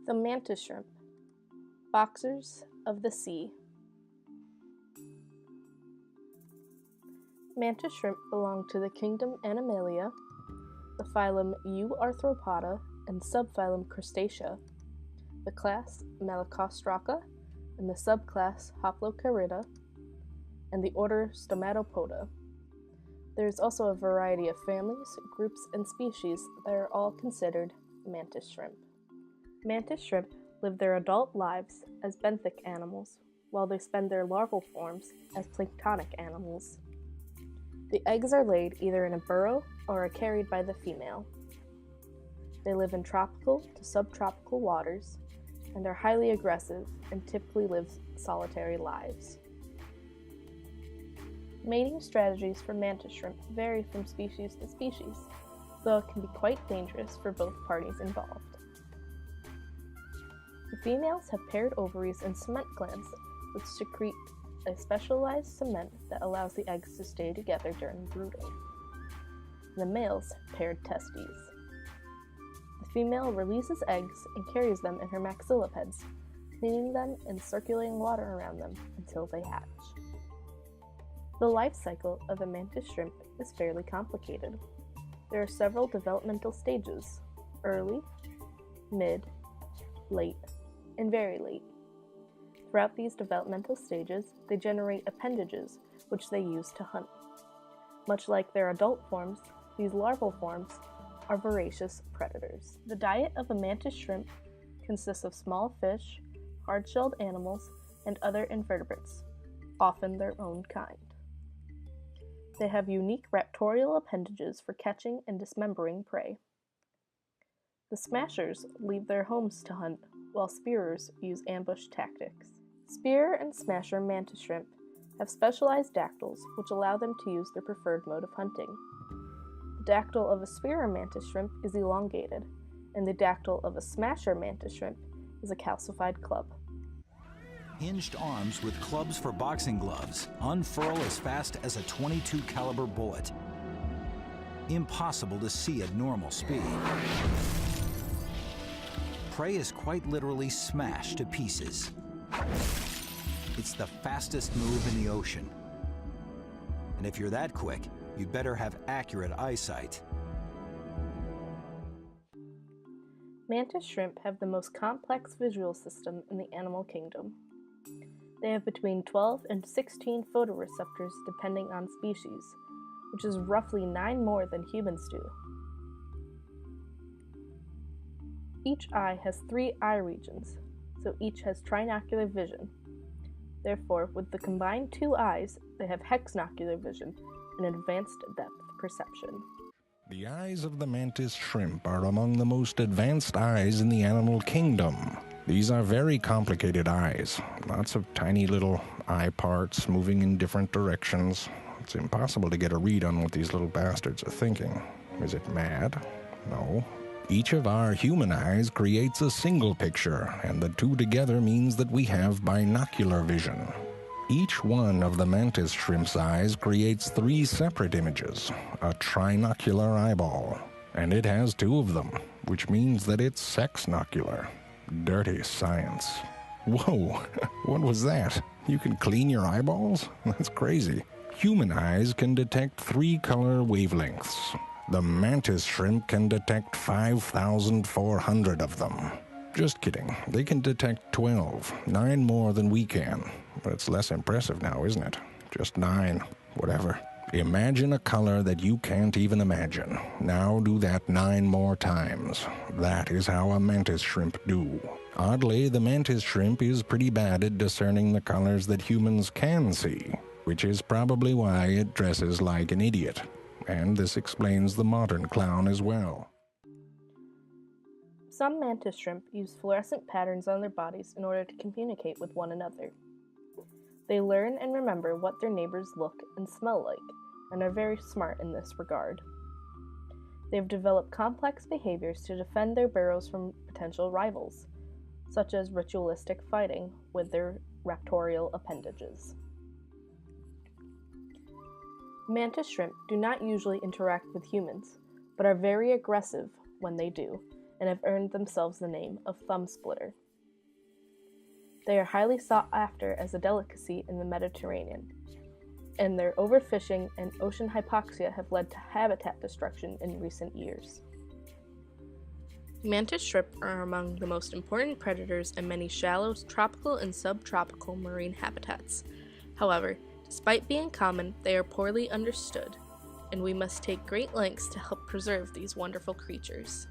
The mantis shrimp, boxers of the sea. Mantis shrimp belong to the kingdom Animalia, the phylum Euarthropoda, and subphylum Crustacea, the class Malacostraca, and the subclass Hoplocarida, and the order Stomatopoda. There is also a variety of families, groups, and species that are all considered mantis shrimp. Mantis shrimp live their adult lives as benthic animals, while they spend their larval forms as planktonic animals. The eggs are laid either in a burrow or are carried by the female. They live in tropical to subtropical waters and are highly aggressive and typically live solitary lives. Mating strategies for mantis shrimp vary from species to species, though it can be quite dangerous for both parties involved. The females have paired ovaries and cement glands, which secrete a specialized cement that allows the eggs to stay together during brooding. The males paired testes. The female releases eggs and carries them in her maxillipeds, cleaning them and circulating water around them until they hatch. The life cycle of a mantis shrimp is fairly complicated. There are several developmental stages: early, mid, late, and very late. Throughout these developmental stages, they generate appendages which they use to hunt. Much like their adult forms, these larval forms are voracious predators. The diet of a mantis shrimp consists of small fish, hard-shelled animals, and other invertebrates, often their own kind. They have unique raptorial appendages for catching and dismembering prey. The smashers leave their homes to hunt, while spearers use ambush tactics. Spearer and smasher mantis shrimp have specialized dactyls which allow them to use their preferred mode of hunting. The dactyl of a spearer mantis shrimp is elongated, and the dactyl of a smasher mantis shrimp is a calcified club. Hinged arms with clubs for boxing gloves unfurl as fast as a .22 caliber bullet. Impossible to see at normal speed. Prey is quite literally smashed to pieces. It's the fastest move in the ocean. And if you're that quick, you'd better have accurate eyesight. Mantis shrimp have the most complex visual system in the animal kingdom. They have between 12 and 16 photoreceptors depending on species, which is roughly 9 more than humans do. Each eye has 3 eye regions, so each has trinocular vision. Therefore, with the combined 2 eyes, they have hexnocular vision and advanced depth perception. The eyes of the mantis shrimp are among the most advanced eyes in the animal kingdom. These are very complicated eyes, lots of tiny little eye parts moving in different directions. It's impossible to get a read on what these little bastards are thinking. Is it mad? No. Each of our human eyes creates a single picture, and the two together means that we have binocular vision. Each one of the mantis shrimp's eyes creates 3 separate images, a trinocular eyeball, and it has 2 of them, which means that it's sexnocular. Dirty science. Whoa, what was that? You can clean your eyeballs? That's crazy. Human eyes can detect 3 color wavelengths. The mantis shrimp can detect 5,400 of them. Just kidding. They can detect 12, 9 more than we can. But it's less impressive now, isn't it? Just 9, whatever. Imagine a color that you can't even imagine. Now do that 9 more times. That is how a mantis shrimp do. Oddly, the mantis shrimp is pretty bad at discerning the colors that humans can see, which is probably why it dresses like an idiot. And this explains the modern clown as well. Some mantis shrimp use fluorescent patterns on their bodies in order to communicate with one another. They learn and remember what their neighbors look and smell like, and are very smart in this regard. They have developed complex behaviors to defend their burrows from potential rivals, such as ritualistic fighting with their raptorial appendages. Mantis shrimp do not usually interact with humans, but are very aggressive when they do, and have earned themselves the name of thumb splitter. They are highly sought after as a delicacy in the Mediterranean, and their overfishing and ocean hypoxia have led to habitat destruction in recent years. Mantis shrimp are among the most important predators in many shallow tropical and subtropical marine habitats. However, despite being common, they are poorly understood, and we must take great lengths to help preserve these wonderful creatures.